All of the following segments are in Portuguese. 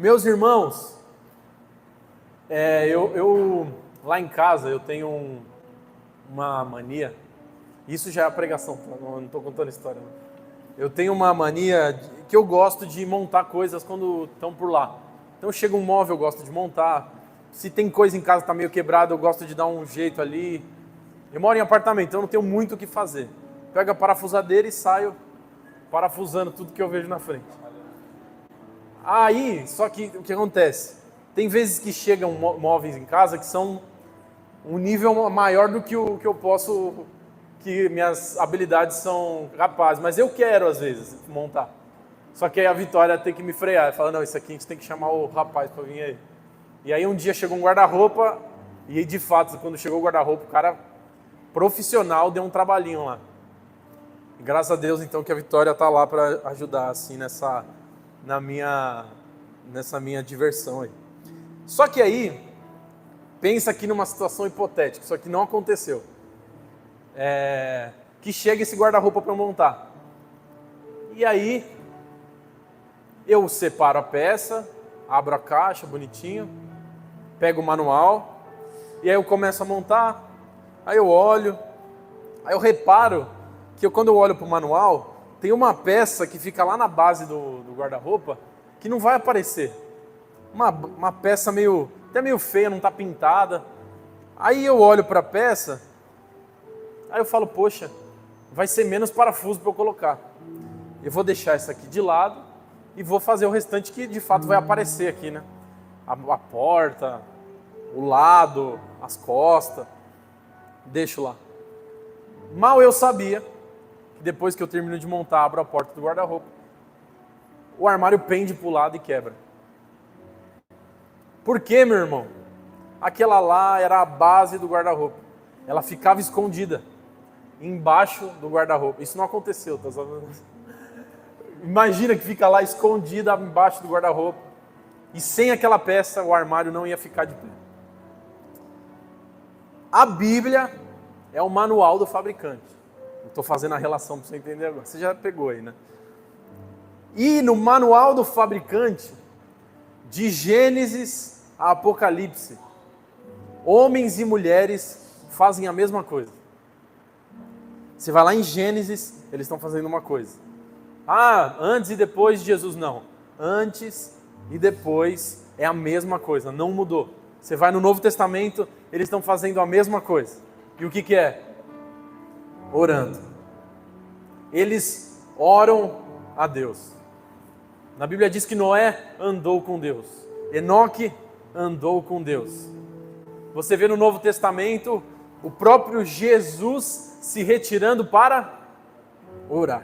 Meus irmãos, eu lá em casa eu tenho uma mania, isso já é a pregação, não estou contando história, não. Eu tenho uma mania que eu gosto de montar coisas quando estão por lá. Então chega um móvel, eu gosto de montar. Se tem coisa em casa que está meio quebrada, eu gosto de dar um jeito ali. Eu moro em apartamento, então eu não tenho muito o que fazer. Pego a parafusadeira e saio parafusando tudo que eu vejo na frente. Aí, só que o que acontece? Tem vezes que chegam móveis em casa que são um nível maior do que o que eu posso, que minhas habilidades são capazes. Mas eu quero, às vezes, montar. Só que aí a Vitória tem que me frear. Fala, não, isso aqui a gente tem que chamar o rapaz para vir aí. E aí um dia chegou um guarda-roupa, e aí, de fato, quando chegou o guarda-roupa, o cara profissional deu um trabalhinho lá. E graças a Deus, então, que a Vitória tá lá para ajudar, assim, nessa minha diversão aí. Só que aí, pensa aqui numa situação hipotética, isso aqui não aconteceu. Que chega esse guarda-roupa para montar. E aí, eu separo a peça, abro a caixa bonitinho, pego o manual, e aí eu começo a montar, aí eu olho, aí eu reparo que quando eu olho para o manual, tem uma peça que fica lá na base do guarda-roupa que não vai aparecer. Uma peça até meio feia, não está pintada. Aí eu olho para a peça, aí eu falo, poxa, vai ser menos parafuso para eu colocar. Eu vou deixar essa aqui de lado e vou fazer o restante que de fato vai aparecer aqui, né? A porta, o lado, as costas, deixo lá. Mal eu sabia que depois que eu termino de montar, abro a porta do guarda-roupa, o armário pende para o lado e quebra. Por quê, meu irmão? Aquela lá era a base do guarda-roupa. Ela ficava escondida embaixo do guarda-roupa. Isso não aconteceu, tá sabendo? Imagina que fica lá escondida embaixo do guarda-roupa. E sem aquela peça, o armário não ia ficar de pé. A Bíblia é o manual do fabricante. Estou fazendo a relação para você entender agora. Você já pegou aí, né? E no manual do fabricante, de Gênesis a Apocalipse, homens e mulheres fazem a mesma coisa. Você vai lá em Gênesis, eles estão fazendo uma coisa. Antes e depois de Jesus, não. Antes e depois é a mesma coisa, não mudou. Você vai no Novo Testamento, eles estão fazendo a mesma coisa. E o que é? Orando. Eles oram a Deus. Na Bíblia diz que Noé andou com Deus. Enoque andou com Deus. Você vê no Novo Testamento o próprio Jesus se retirando para orar.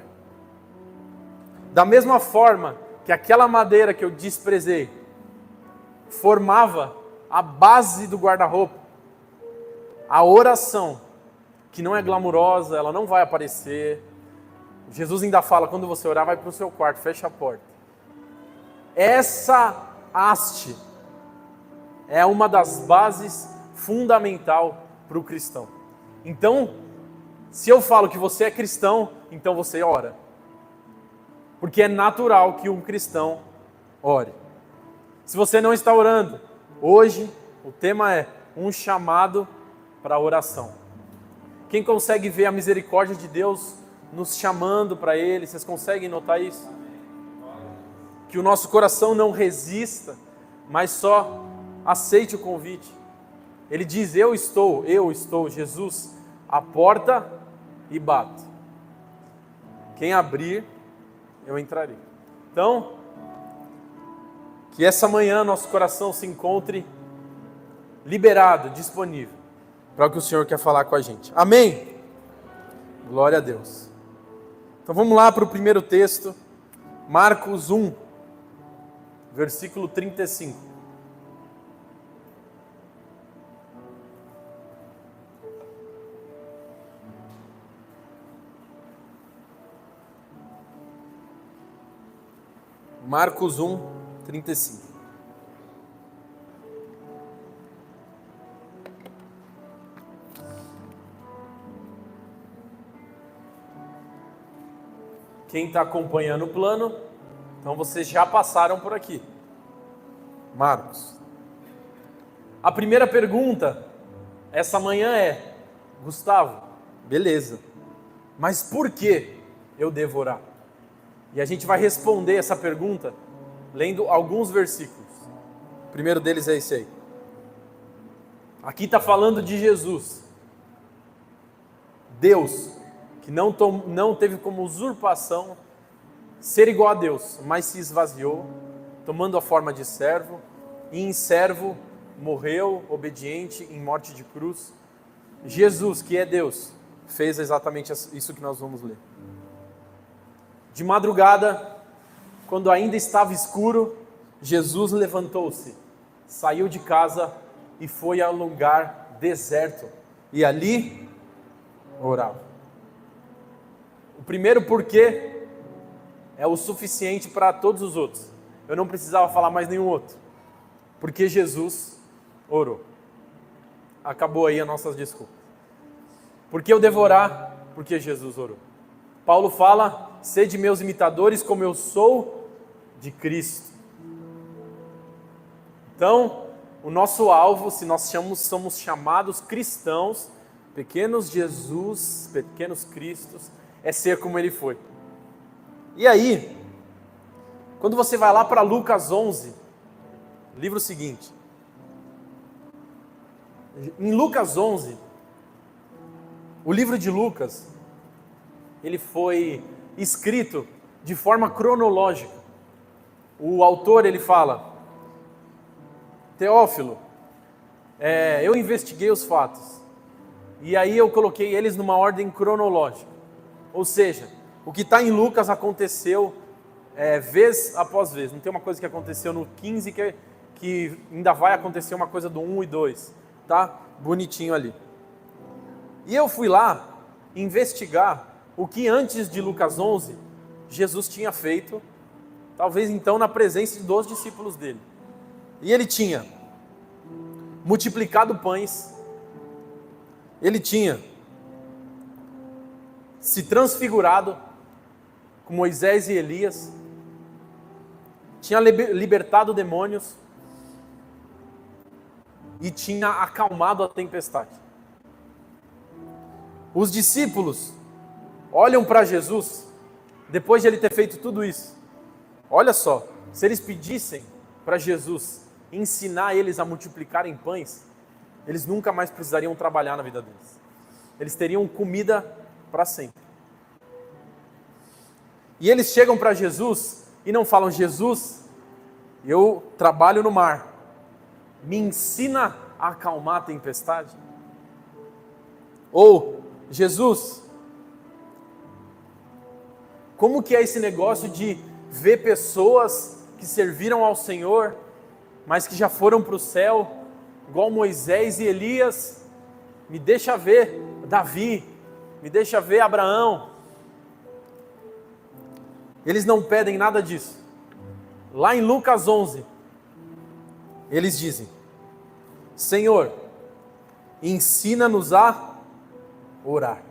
Da mesma forma que aquela madeira que eu desprezei formava a base do guarda-roupa, a oração, que não é glamurosa, ela não vai aparecer. Jesus ainda fala, quando você orar, vai para o seu quarto, fecha a porta. Essa haste é uma das bases fundamental para o cristão. Então, se eu falo que você é cristão, então você ora. Porque é natural que um cristão ore. Se você não está orando, hoje o tema é um chamado para a oração. Quem consegue ver a misericórdia de Deus nos chamando para Ele? Vocês conseguem notar isso? Que o nosso coração não resista, mas só aceite o convite. Ele diz, eu estou, Jesus, à porta e bato. Quem abrir, eu entrarei. Então, que essa manhã nosso coração se encontre liberado, disponível, para o que o Senhor quer falar com a gente. Amém? Glória a Deus. Então vamos lá para o primeiro texto, Marcos 1, versículo 35. Marcos 1, 35. Quem está acompanhando o plano, então vocês já passaram por aqui. Marcos. A primeira pergunta essa manhã é: Gustavo, beleza, mas por que eu devo orar? E a gente vai responder essa pergunta lendo alguns versículos. O primeiro deles é esse aí. Aqui está falando de Jesus, Deus, que não teve como usurpação ser igual a Deus, mas se esvaziou, tomando a forma de servo, e em servo morreu, obediente, em morte de cruz. Jesus, que é Deus, fez exatamente isso que nós vamos ler. De madrugada, quando ainda estava escuro, Jesus levantou-se, saiu de casa e foi a um lugar deserto, e ali orava. O primeiro porquê é o suficiente para todos os outros. Eu não precisava falar mais nenhum outro. Porque Jesus orou. Acabou aí as nossas desculpas. Por que eu devo orar? Porque Jesus orou. Paulo fala: sede meus imitadores como eu sou de Cristo. Então, o nosso alvo, se nós somos chamados cristãos, pequenos Jesus, pequenos Cristos, é ser como ele foi. E aí, quando você vai lá para Lucas 11, livro seguinte, em Lucas 11, o livro de Lucas, ele foi escrito de forma cronológica. O autor, ele fala: Teófilo, eu investiguei os fatos, e aí eu coloquei eles numa ordem cronológica. Ou seja, o que está em Lucas aconteceu vez após vez. Não tem uma coisa que aconteceu no 15 que ainda vai acontecer uma coisa do 1 e 2. Tá bonitinho ali. E eu fui lá investigar o que antes de Lucas 11 Jesus tinha feito, talvez então na presença dos discípulos dele. E ele tinha multiplicado pães, ele tinha se transfigurado com Moisés e Elias, tinha libertado demônios e tinha acalmado a tempestade. Os discípulos olham para Jesus, depois de ele ter feito tudo isso. Olha só, se eles pedissem para Jesus ensinar eles a multiplicarem pães, eles nunca mais precisariam trabalhar na vida deles. Eles teriam comida para sempre. E eles chegam para Jesus e não falam: Jesus, eu trabalho no mar, me ensina a acalmar a tempestade. Ou: Jesus, como que é esse negócio de ver pessoas que serviram ao Senhor, mas que já foram para o céu, igual Moisés e Elias? Me deixa ver Davi, me deixa ver Abraão. Eles não pedem nada disso. Lá em Lucas 11, eles dizem: Senhor, ensina-nos a orar,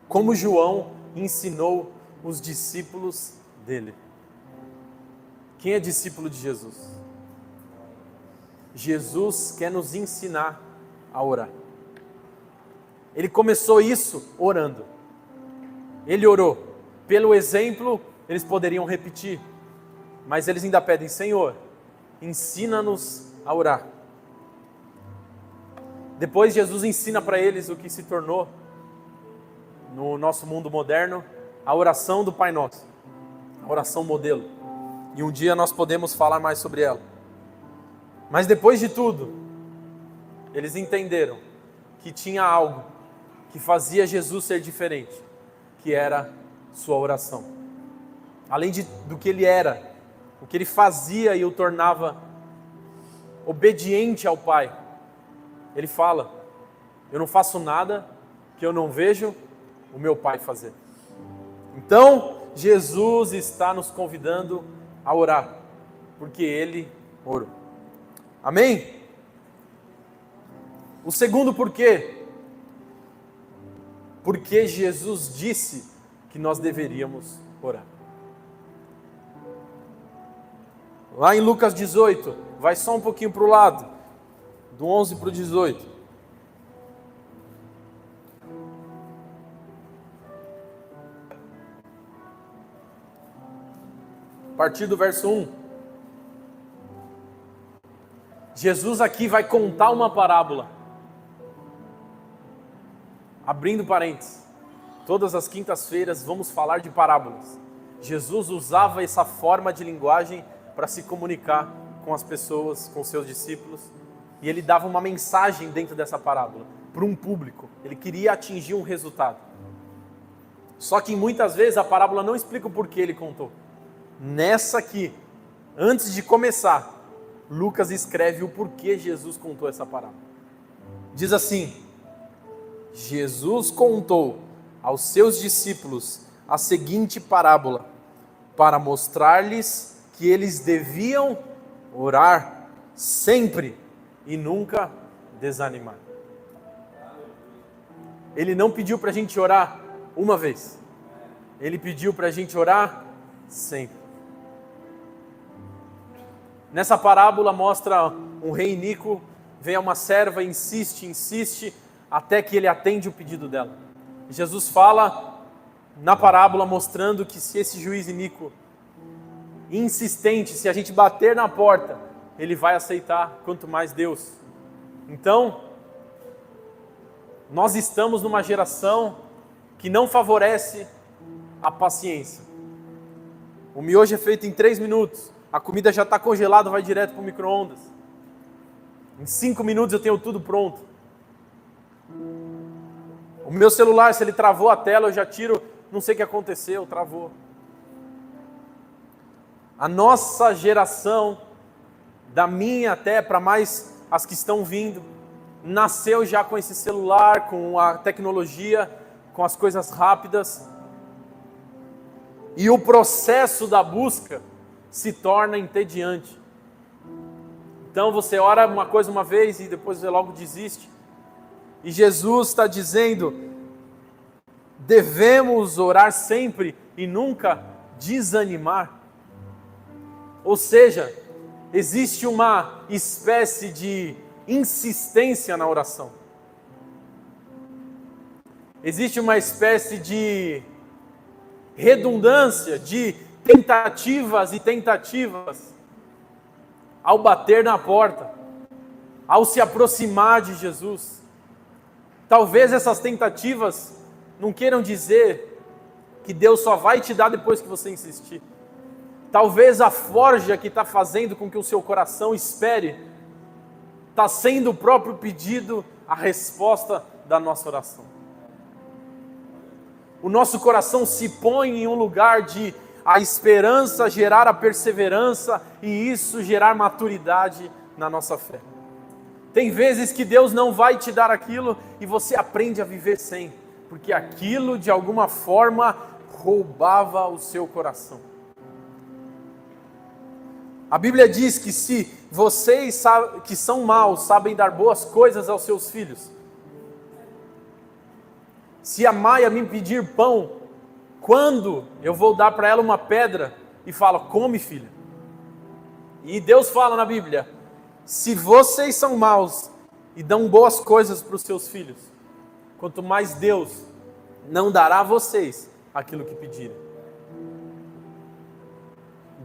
como João ensinou os discípulos dele. Quem é discípulo de Jesus? Jesus quer nos ensinar a orar. Ele começou isso orando. Ele orou. Pelo exemplo, eles poderiam repetir, mas eles ainda pedem: Senhor, ensina-nos a orar. Depois Jesus ensina para eles o que se tornou, no nosso mundo moderno, a oração do Pai Nosso, a oração modelo. E um dia nós podemos falar mais sobre ela. Mas depois de tudo, eles entenderam que tinha algo que fazia Jesus ser diferente, que era sua oração. Além do que ele era, o que ele fazia e o tornava obediente ao Pai. Ele fala: eu não faço nada que eu não vejo o meu Pai fazer. Então, Jesus está nos convidando a orar, porque ele orou. Amém? O segundo porquê. Porque Jesus disse que nós deveríamos orar. Lá em Lucas 18, vai só um pouquinho para o lado, do 11 para o 18. A partir do verso 1. Jesus aqui vai contar uma parábola. Abrindo parênteses. Todas as quintas-feiras vamos falar de parábolas. Jesus usava essa forma de linguagem para se comunicar com as pessoas, com seus discípulos. E ele dava uma mensagem dentro dessa parábola, para um público. Ele queria atingir um resultado. Só que muitas vezes a parábola não explica o porquê ele contou. Nessa aqui, antes de começar, Lucas escreve o porquê Jesus contou essa parábola. Diz assim: Jesus contou aos seus discípulos a seguinte parábola, para mostrar-lhes que eles deviam orar sempre e nunca desanimar. Ele não pediu para a gente orar uma vez, ele pediu para a gente orar sempre. Nessa parábola mostra um rei iníquo, vem a uma serva, insiste, até que ele atende o pedido dela. Jesus fala na parábola mostrando que se esse juiz iníquo, insistente, se a gente bater na porta, ele vai aceitar, quanto mais Deus. Então, nós estamos numa geração que não favorece a paciência. O miojo é feito em 3 minutos. A comida já está congelada, vai direto para o micro-ondas. Em 5 minutos eu tenho tudo pronto. O meu celular, se ele travou a tela, eu já tiro, não sei o que aconteceu, travou. A nossa geração, da minha até para mais as que estão vindo, nasceu já com esse celular, com a tecnologia, com as coisas rápidas. E o processo da busca se torna entediante. Então você ora uma coisa uma vez e depois você logo desiste. E Jesus está dizendo, devemos orar sempre e nunca desanimar. Ou seja, existe uma espécie de insistência na oração. Existe uma espécie de redundância, de tentativas e tentativas ao bater na porta, ao se aproximar de Jesus. Talvez essas tentativas não queiram dizer que Deus só vai te dar depois que você insistir. Talvez a forja que está fazendo com que o seu coração espere, está sendo o próprio pedido, a resposta da nossa oração. O nosso coração se põe em um lugar de a esperança gerar a perseverança e isso gerar maturidade na nossa fé. Tem vezes que Deus não vai te dar aquilo e você aprende a viver sem, porque aquilo de alguma forma roubava o seu coração. A Bíblia diz que se vocês que são maus sabem dar boas coisas aos seus filhos, se a Maia me pedir pão, quando eu vou dar para ela uma pedra e falo, come filha. E Deus fala na Bíblia, se vocês são maus e dão boas coisas para os seus filhos, quanto mais Deus não dará a vocês aquilo que pedirem.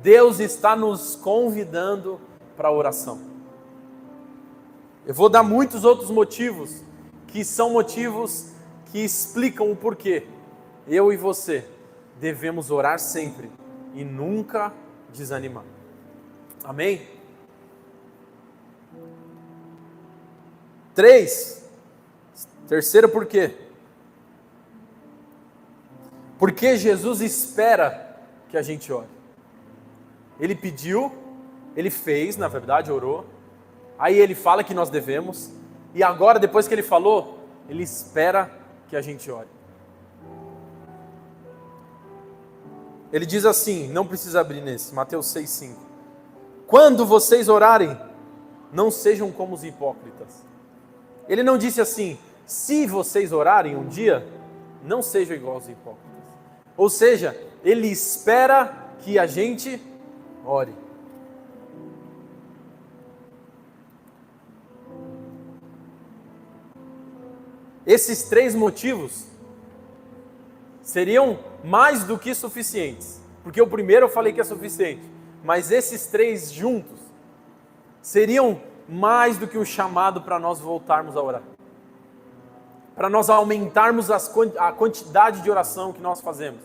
Deus está nos convidando para a oração. Eu vou dar muitos outros motivos, que são motivos que explicam o porquê eu e você devemos orar sempre e nunca desanimar. Amém? 3. Terceiro porquê. Porque Jesus espera que a gente ore. Ele pediu, ele fez, na verdade, orou. Aí ele fala que nós devemos. E agora, depois que ele falou, ele espera que a gente ore. Ele diz assim, não precisa abrir nesse, Mateus 6,5. Quando vocês orarem, não sejam como os hipócritas. Ele não disse assim, se vocês orarem um dia, não sejam igual aos hipócritas. Ou seja, ele espera que a gente ore. esses 3 motivos seriam mais do que suficientes. Porque o primeiro eu falei que é suficiente, mas esses 3 juntos seriam mais do que um chamado para nós voltarmos a orar. Para nós aumentarmos a quantidade de oração que nós fazemos.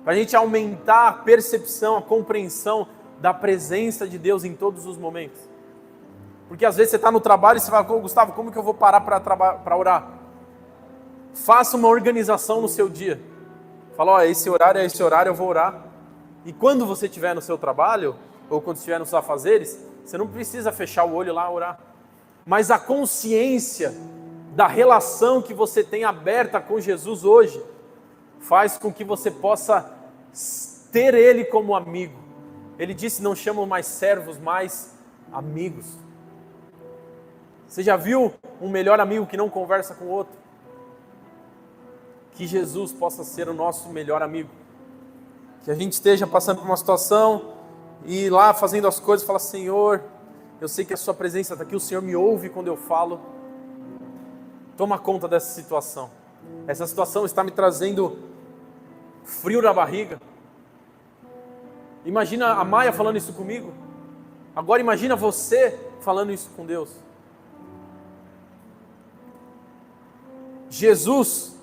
Para a gente aumentar a percepção, a compreensão da presença de Deus em todos os momentos. Porque às vezes você está no trabalho e você fala, Gustavo, como que eu vou parar para orar? Faça uma organização no seu dia. Fala, esse horário eu vou orar. E quando você estiver no seu trabalho, ou quando estiver nos seus afazeres, você não precisa fechar o olho lá e orar. Mas a consciência da relação que você tem aberta com Jesus hoje, faz com que você possa ter Ele como amigo. Ele disse, não chamam mais servos, mas amigos. Você já viu um melhor amigo que não conversa com o outro? Que Jesus possa ser o nosso melhor amigo. Que a gente esteja passando por uma situação e ir lá fazendo as coisas e falar, Senhor, eu sei que a sua presença está aqui, o Senhor me ouve quando eu falo. Toma conta dessa situação. Essa situação está me trazendo frio na barriga. Imagina a Maia falando isso comigo. Agora imagina você falando isso com Deus. Jesus,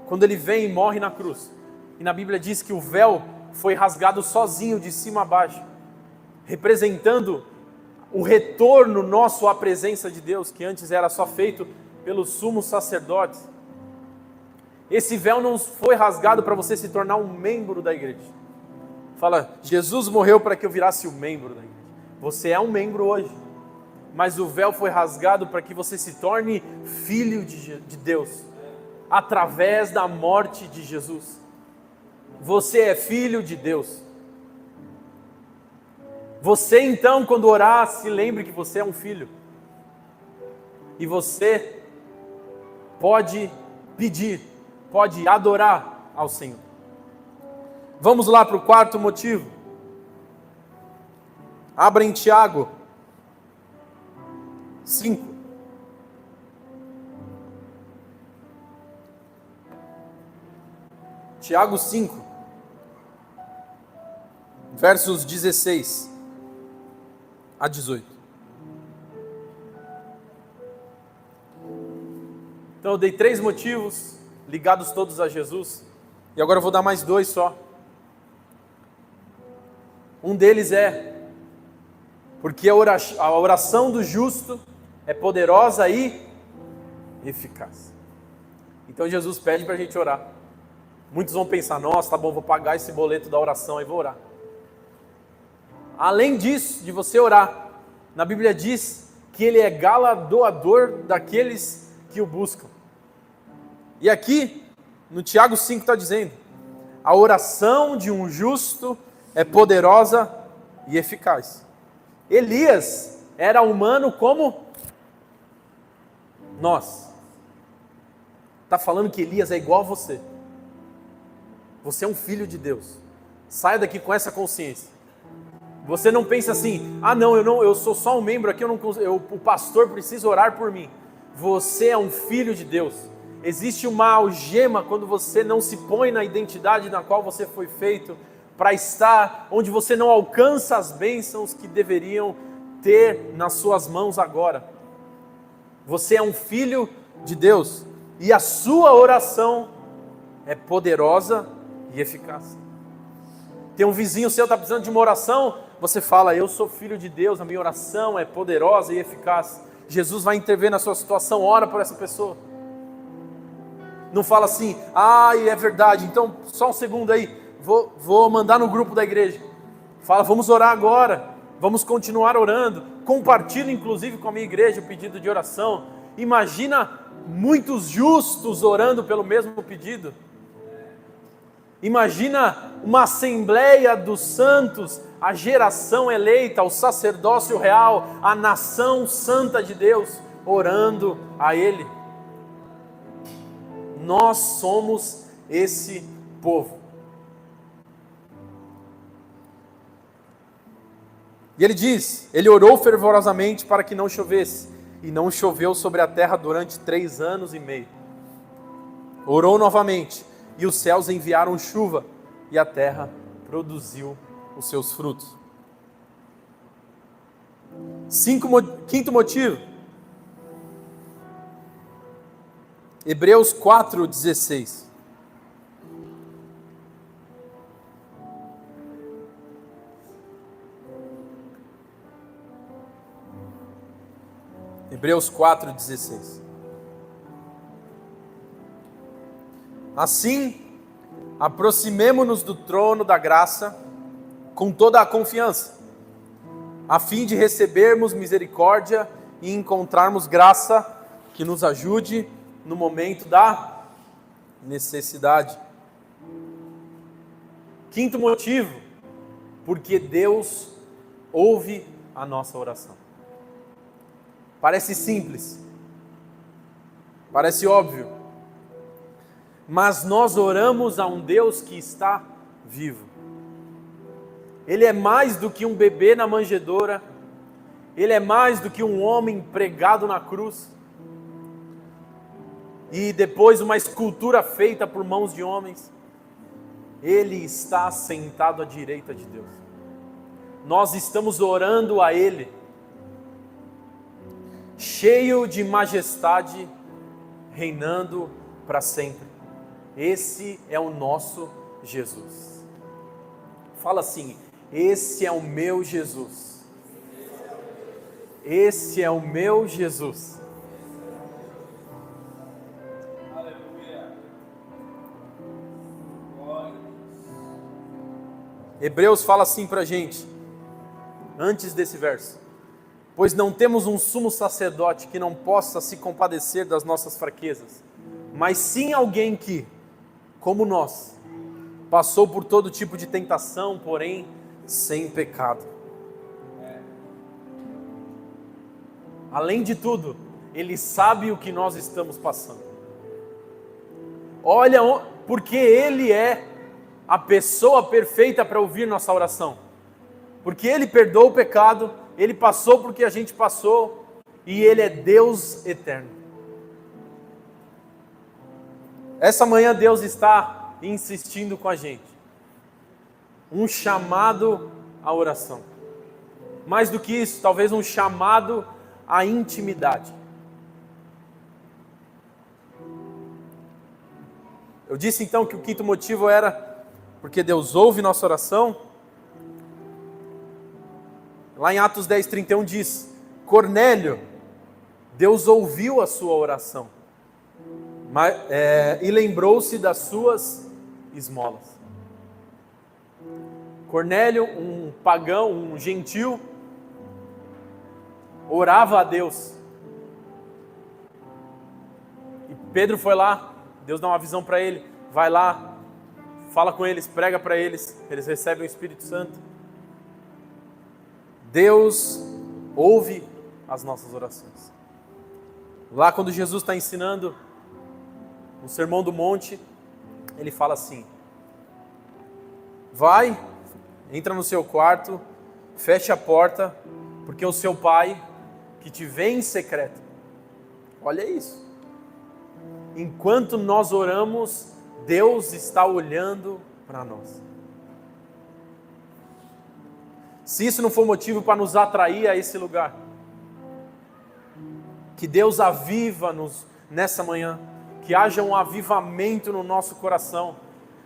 quando ele vem e morre na cruz, e na Bíblia diz que o véu foi rasgado sozinho de cima a baixo, representando o retorno nosso à presença de Deus, que antes era só feito pelos sumos sacerdotes. Esse véu não foi rasgado para você se tornar um membro da igreja. Fala, Jesus morreu para que eu virasse um membro da igreja. Você é um membro hoje, mas o véu foi rasgado para que você se torne filho de Deus, através da morte de Jesus. Você é filho de Deus. Você então, quando orar, se lembre que você é um filho. E você pode pedir, pode adorar ao Senhor. Vamos lá para o 4º motivo. Abra em Tiago 5. Tiago 5, versos 16 a 18. Então eu dei 3 motivos, ligados todos a Jesus, e agora eu vou dar mais 2 só. Um deles é, porque a oração do justo é poderosa e eficaz. Então Jesus pede para a gente orar. Muitos vão pensar, nossa, tá bom, vou pagar esse boleto da oração e vou orar. Além disso, de você orar, na Bíblia diz que Ele é galardoador daqueles que o buscam. E aqui, no Tiago 5 está dizendo, a oração de um justo é poderosa e eficaz. Elias era humano como nós. Está falando que Elias é igual a você. Você é um filho de Deus. Saia daqui com essa consciência. Você não pensa assim, eu sou só um membro aqui, o pastor precisa orar por mim. Você é um filho de Deus. Existe uma algema quando você não se põe na identidade na qual você foi feito, para estar onde você não alcança as bênçãos que deveriam ter nas suas mãos agora. Você é um filho de Deus, e a sua oração é poderosa e eficaz. Tem um vizinho seu que está precisando de uma oração, você fala, eu sou filho de Deus, a minha oração é poderosa e eficaz. Jesus vai intervir na sua situação, ora por essa pessoa. Não fala assim, é verdade, então só um segundo aí, vou mandar no grupo da igreja. Fala, vamos orar agora, vamos continuar orando. Compartilhe inclusive com a minha igreja o pedido de oração. Imagina muitos justos orando pelo mesmo pedido. Imagina uma assembleia dos santos, a geração eleita, o sacerdócio real, a nação santa de Deus, orando a Ele. Nós somos esse povo. E ele diz, ele orou fervorosamente para que não chovesse, e não choveu sobre a terra durante 3 anos e meio. Orou novamente, e os céus enviaram chuva, e a terra produziu os seus frutos. Quinto motivo. Hebreus 4:16. Hebreus 4:16. Assim, aproximemo-nos do trono da graça com toda a confiança, a fim de recebermos misericórdia e encontrarmos graça que nos ajude no momento da necessidade. Quinto motivo, porque Deus ouve a nossa oração. Parece simples, parece óbvio, mas nós oramos a um Deus que está vivo. Ele é mais do que um bebê na manjedoura, Ele é mais do que um homem pregado na cruz, e depois uma escultura feita por mãos de homens. Ele está sentado à direita de Deus. Nós estamos orando a Ele, cheio de majestade, reinando para sempre. Esse é o nosso Jesus. Fala assim: esse é o meu Jesus. Esse é o meu Jesus. Aleluia. Hebreus fala assim para a gente, antes desse verso: pois não temos um sumo sacerdote que não possa se compadecer das nossas fraquezas, mas sim alguém que, como nós, passou por todo tipo de tentação, porém sem pecado. Além de tudo, Ele sabe o que nós estamos passando. Olha, porque Ele é a pessoa perfeita para ouvir nossa oração. Porque Ele perdoou o pecado, Ele passou por que a gente passou, e Ele é Deus eterno. Essa manhã Deus está insistindo com a gente. Um chamado à oração. Mais do que isso, talvez um chamado à intimidade. Eu disse então que o quinto motivo era porque Deus ouve nossa oração. Lá em Atos 10:31 diz: Cornélio, Deus ouviu a sua oração, e lembrou-se das suas esmolas. Cornélio, um pagão, um gentil, orava a Deus. E Pedro foi lá, Deus dá uma visão para ele, vai lá, fala com eles, prega para eles, eles recebem o Espírito Santo. Deus ouve as nossas orações. Lá quando Jesus está ensinando o Sermão do Monte, Ele fala assim: vai, entra no seu quarto, feche a porta, porque o seu Pai, que te vê em secreto, olha isso, enquanto nós oramos, Deus está olhando para nós. Se isso não for motivo para nos atrair a esse lugar, que Deus aviva-nos nessa manhã, que haja um avivamento no nosso coração,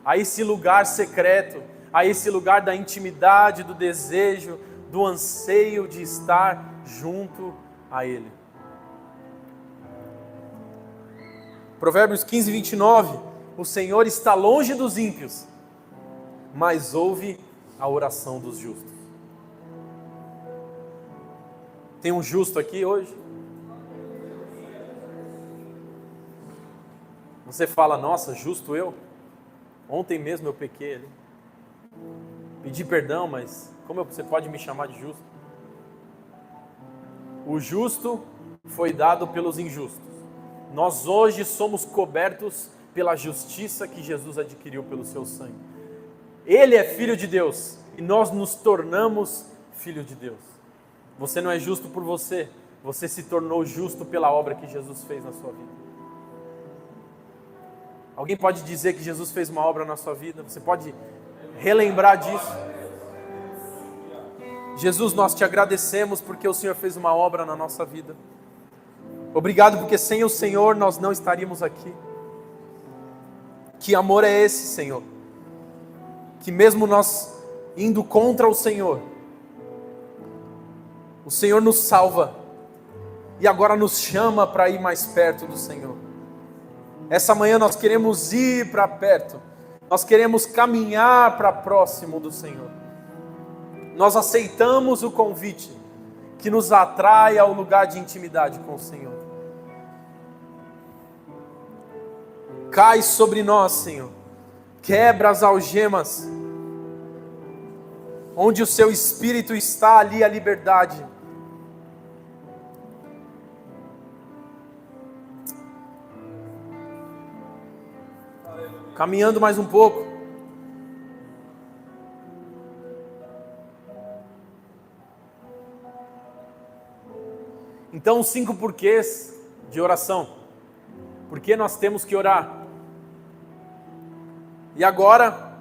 a esse lugar secreto, a esse lugar da intimidade, do desejo, do anseio de estar junto a Ele. Provérbios 15:29, o Senhor está longe dos ímpios, mas ouve a oração dos justos. Tem um justo aqui hoje? Você fala: nossa, justo eu? Ontem mesmo eu pequei ali. Pedi perdão, mas como você pode me chamar de justo? O justo foi dado pelos injustos. Nós hoje somos cobertos pela justiça que Jesus adquiriu pelo seu sangue. Ele é filho de Deus e nós nos tornamos filho de Deus. Você não é justo por você, você se tornou justo pela obra que Jesus fez na sua vida. Alguém pode dizer que Jesus fez uma obra na sua vida? Você pode relembrar disso? Jesus, nós te agradecemos porque o Senhor fez uma obra na nossa vida. Obrigado porque sem o Senhor nós não estaríamos aqui. Que amor é esse, Senhor? Que mesmo nós indo contra o Senhor nos salva e agora nos chama para ir mais perto do Senhor. Essa manhã nós queremos ir para perto, nós queremos caminhar para próximo do Senhor. Nós aceitamos o convite que nos atrai ao lugar de intimidade com o Senhor. Cai sobre nós, Senhor, quebra as algemas, onde o Seu Espírito está, ali a liberdade. Caminhando mais um pouco. Então, 5 porquês de oração. Por que nós temos que orar? E agora,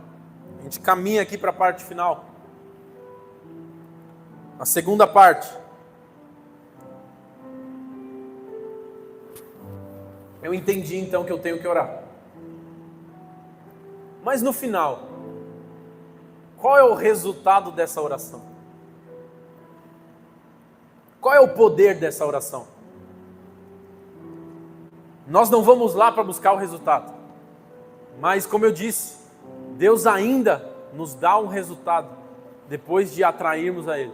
a gente caminha aqui para a parte final. A segunda parte. Eu entendi então que eu tenho que orar. Mas no final, qual é o resultado dessa oração? Qual é o poder dessa oração? Nós não vamos lá para buscar o resultado. Mas como eu disse, Deus ainda nos dá um resultado depois de atrairmos a Ele.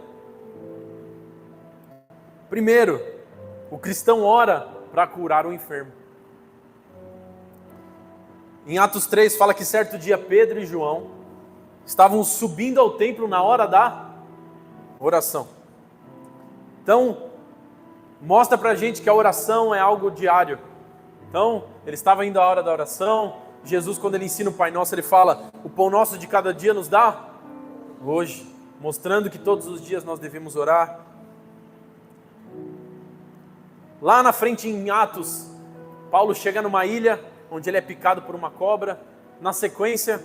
Primeiro, o cristão ora para curar o enfermo. Em Atos 3 fala que certo dia Pedro e João estavam subindo ao templo na hora da oração. Então, mostra pra gente que a oração é algo diário. Então, ele estava indo à hora da oração. Jesus, quando ele ensina o Pai Nosso, ele fala: o pão nosso de cada dia nos dá hoje, mostrando que todos os dias nós devemos orar. Lá na frente em Atos, Paulo chega numa ilha onde ele é picado por uma cobra. Na sequência,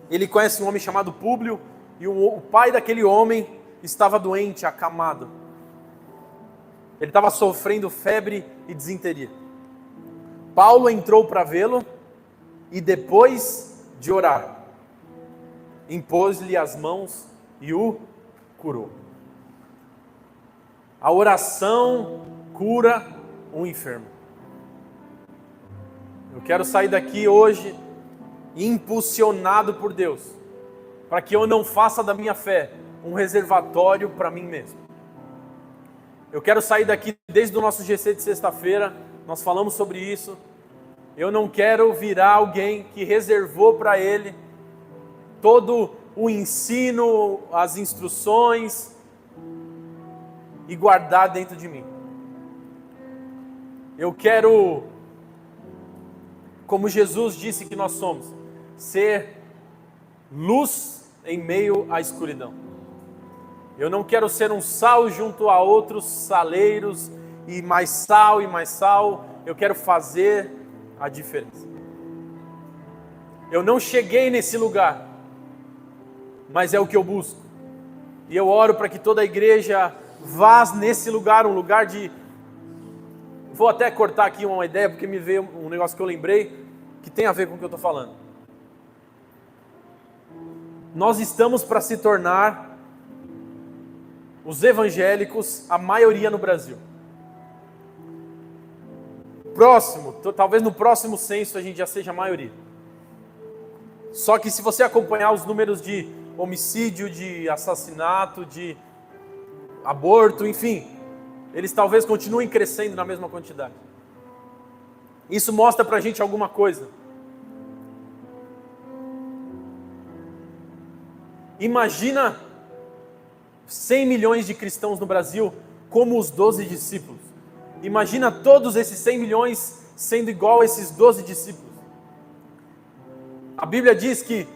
ele conhece um homem chamado Públio, e o pai daquele homem estava doente, acamado. Ele estava sofrendo febre e disenteria. Paulo entrou para vê-lo e depois de orar, impôs-lhe as mãos e o curou. A oração cura um enfermo. Eu quero sair daqui hoje impulsionado por Deus, para que eu não faça da minha fé um reservatório para mim mesmo. Eu quero sair daqui, desde o nosso GC de sexta-feira, nós falamos sobre isso. Eu não quero virar alguém que reservou para ele todo o ensino, as instruções, e guardar dentro de mim. Eu quero, como Jesus disse que nós somos, ser luz em meio à escuridão. Eu não quero ser um sal junto a outros saleiros, e mais sal e mais sal. Eu quero fazer a diferença. Eu não cheguei nesse lugar, mas é o que eu busco. E eu oro para que toda a igreja vá nesse lugar, um lugar de... Vou até cortar aqui uma ideia, porque me veio um negócio que eu lembrei, que tem a ver com o que eu estou falando. Nós estamos para se tornar os evangélicos, a maioria no Brasil. Talvez no próximo censo a gente já seja a maioria. Só que se você acompanhar os números de homicídio, de assassinato, de aborto, enfim, eles talvez continuem crescendo na mesma quantidade. Isso mostra pra gente alguma coisa. Imagina 100 milhões de cristãos no Brasil como os 12 discípulos. Imagina todos esses 100 milhões sendo igual a esses 12 discípulos. A Bíblia diz que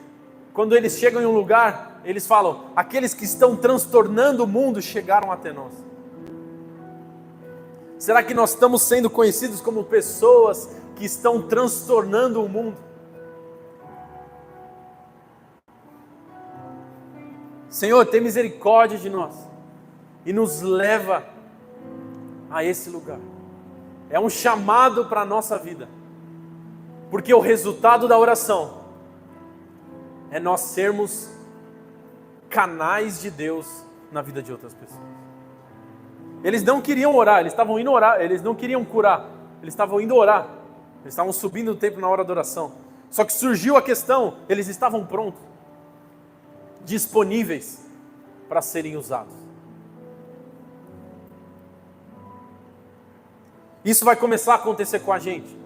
quando eles chegam em um lugar, eles falam: aqueles que estão transtornando o mundo chegaram até nós. Será que nós estamos sendo conhecidos como pessoas que estão transtornando o mundo? Senhor, tem misericórdia de nós e nos leva a esse lugar. É um chamado para a nossa vida, porque o resultado da oração é nós sermos canais de Deus na vida de outras pessoas. Eles não queriam orar, eles estavam indo orar, eles não queriam curar, eles estavam indo orar, eles estavam subindo o templo na hora da oração. Só que surgiu a questão, eles estavam prontos, disponíveis para serem usados. Isso vai começar a acontecer com a gente.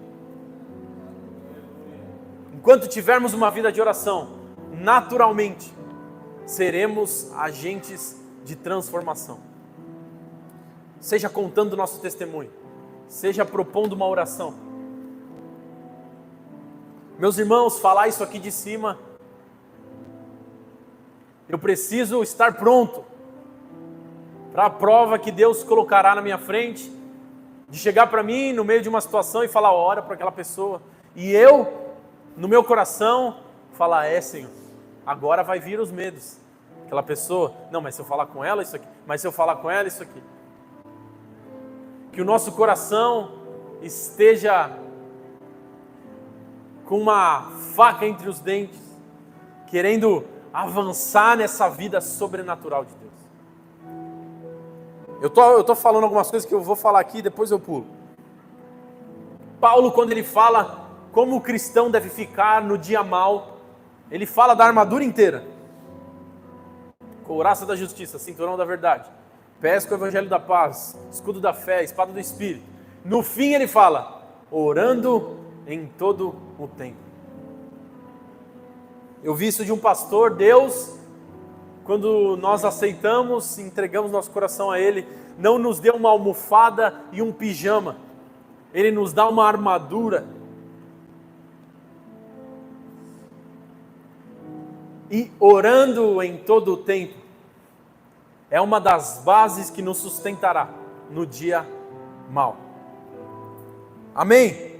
Enquanto tivermos uma vida de oração, naturalmente seremos agentes de transformação. Seja contando o nosso testemunho, seja propondo uma oração. Meus irmãos, falar isso aqui de cima, eu preciso estar pronto para a prova que Deus colocará na minha frente, de chegar para mim no meio de uma situação e falar, ora para aquela pessoa, e eu, no meu coração, falar, Senhor, agora vai vir os medos. Aquela pessoa, não, mas se eu falar com ela, isso aqui, mas se eu falar com ela, isso aqui. Que o nosso coração esteja com uma faca entre os dentes, querendo avançar nessa vida sobrenatural de Deus. Eu tô falando algumas coisas que eu vou falar aqui, depois eu pulo. Paulo, quando ele fala como o cristão deve ficar no dia mau, ele fala da armadura inteira. Couraça da justiça, cinturão da verdade, pés com o evangelho da paz, escudo da fé, espada do Espírito. No fim ele fala, orando em todo o tempo. Eu vi isso de um pastor. Deus, quando nós aceitamos, entregamos nosso coração a Ele, não nos deu uma almofada e um pijama. Ele nos dá uma armadura. E orando em todo o tempo é uma das bases que nos sustentará no dia mau. Amém?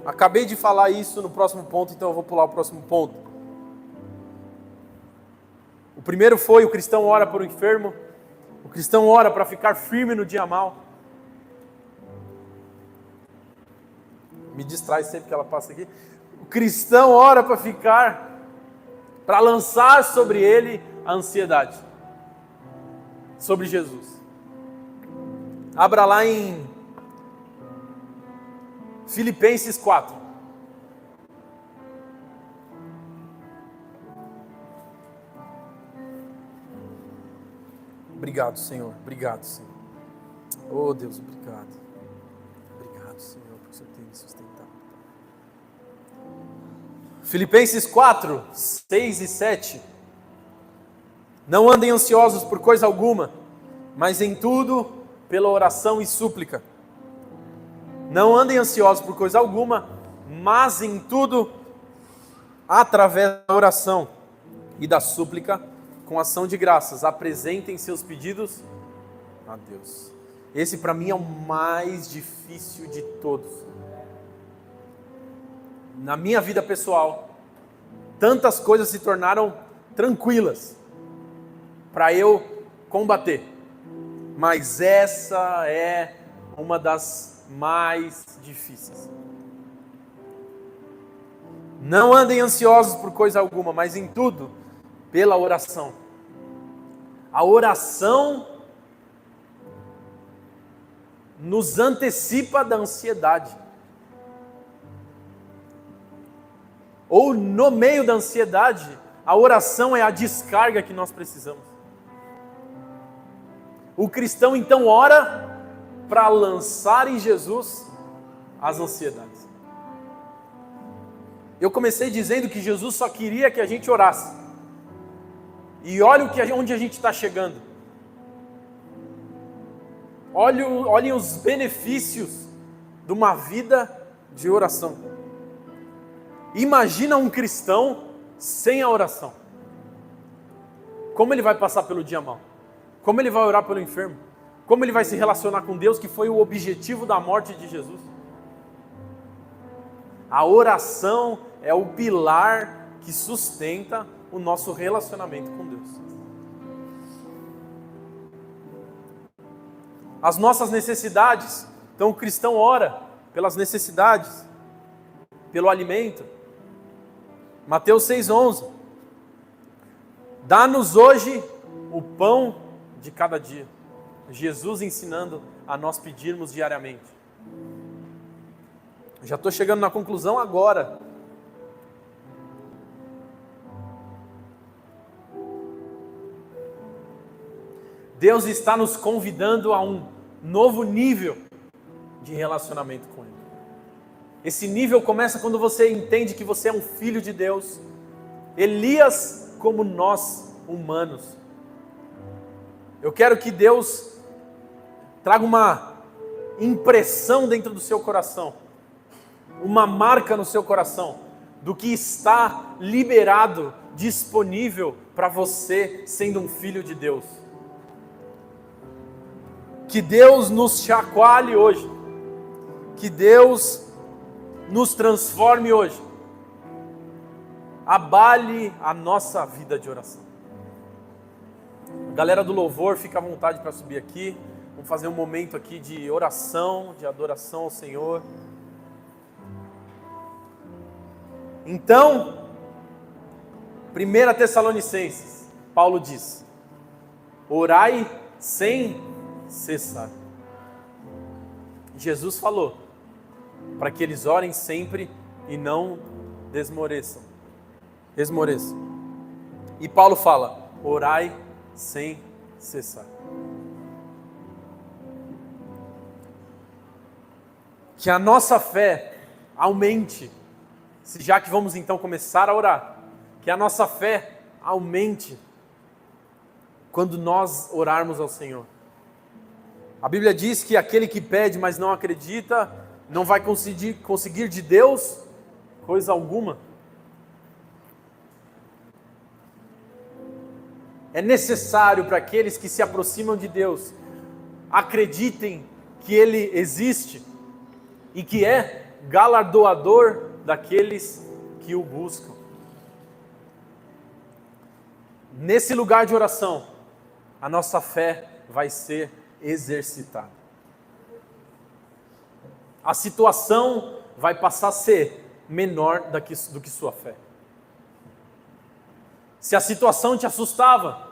Acabei de falar isso no próximo ponto, então eu vou pular o próximo ponto. O primeiro foi: o cristão ora por um enfermo, o cristão ora para ficar firme no dia mau. Me distrai sempre que ela passa aqui. O cristão ora para lançar sobre ele a ansiedade, sobre Jesus. Abra lá em Filipenses 4. Obrigado, Senhor. Obrigado, Senhor. Oh, Deus, obrigado. Obrigado, Senhor, porque o Senhor tem me sustentado. Filipenses 4, 6 e 7. Não andem ansiosos por coisa alguma, mas em tudo, pela oração e súplica. Não andem ansiosos por coisa alguma, mas em tudo, através da oração e da súplica, com ação de graças, apresentem seus pedidos a Deus. Esse para mim é o mais difícil de todos. Na minha vida pessoal, tantas coisas se tornaram tranquilas para eu combater, mas essa é uma das mais difíceis. Não andem ansiosos por coisa alguma, mas em tudo, pela oração. A oração nos antecipa da ansiedade. Ou no meio da ansiedade, a oração é a descarga que nós precisamos. O cristão então ora para lançar em Jesus as ansiedades. Eu comecei dizendo que Jesus só queria que a gente orasse. E olha onde a gente está chegando. Olhem os benefícios de uma vida de oração. Imagina um cristão sem a oração. Como ele vai passar pelo dia mau? Como ele vai orar pelo enfermo? Como ele vai se relacionar com Deus, que foi o objetivo da morte de Jesus? A oração é o pilar que sustenta o nosso relacionamento com Deus. As nossas necessidades. Então o cristão ora pelas necessidades, pelo alimento. Mateus 6,11. Dá-nos hoje o pão de cada dia. Jesus ensinando a nós pedirmos diariamente. Já estou chegando na conclusão agora. Deus está nos convidando a um novo nível de relacionamento com Ele. Esse nível começa quando você entende que você é um filho de Deus. Elias como nós, humanos. Eu quero que Deus traga uma impressão dentro do seu coração, uma marca no seu coração, do que está liberado, disponível para você, sendo um filho de Deus. Que Deus nos chacoalhe hoje, que Deus nos transforme hoje, abale a nossa vida de oração. Galera do louvor, fica à vontade para subir aqui. Vamos fazer um momento aqui de oração, de adoração ao Senhor. Então, 1 Tessalonicenses, Paulo diz: orai sem cessar. Jesus falou para que eles orem sempre e não esmoreçam. E Paulo fala: orai sem cessar. Que a nossa fé aumente, já que vamos então começar a orar, que a nossa fé aumente quando nós orarmos ao Senhor. A Bíblia diz que aquele que pede, mas não acredita, não vai conseguir de Deus coisa alguma. É necessário para aqueles que se aproximam de Deus, acreditem que Ele existe e que é galardoador daqueles que o buscam. Nesse lugar de oração, a nossa fé vai ser exercitada. A situação vai passar a ser menor do que sua fé. Se a situação te assustava,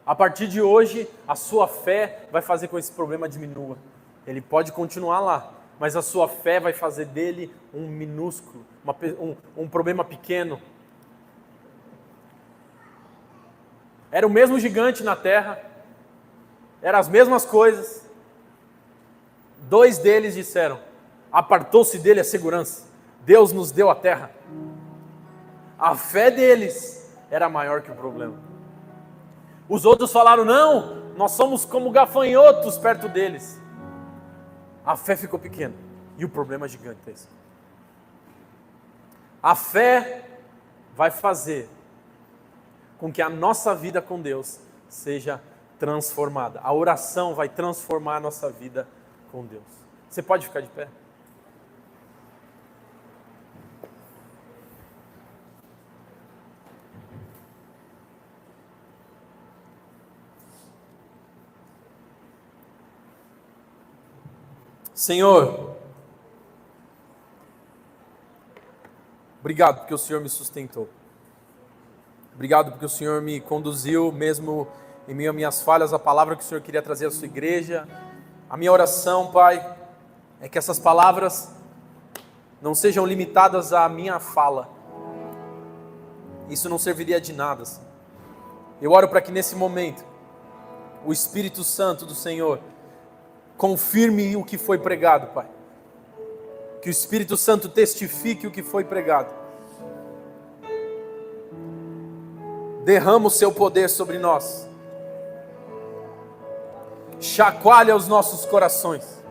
a partir de hoje, a sua fé vai fazer com que esse problema diminua. Ele pode continuar lá, mas a sua fé vai fazer dele um minúsculo, um problema pequeno. Era o mesmo gigante na terra, eram as mesmas coisas. 2 deles disseram: apartou-se dele a segurança, Deus nos deu a terra. A fé deles era maior que o problema. Os outros falaram: não, nós somos como gafanhotos perto deles. A fé ficou pequena e o problema gigantesco. A fé vai fazer com que a nossa vida com Deus seja transformada. A oração vai transformar a nossa vida com Deus. Você pode ficar de pé? Senhor, obrigado porque o Senhor me sustentou. Obrigado porque o Senhor me conduziu, mesmo em meio às minhas falhas, a palavra que o Senhor queria trazer à sua igreja. A minha oração, Pai, é que essas palavras não sejam limitadas à minha fala. Isso não serviria de nada. Eu oro para que nesse momento, o Espírito Santo do Senhor confirme o que foi pregado, Pai. Que o Espírito Santo testifique o que foi pregado. Derrama o seu poder sobre nós. Chacoalha os nossos corações.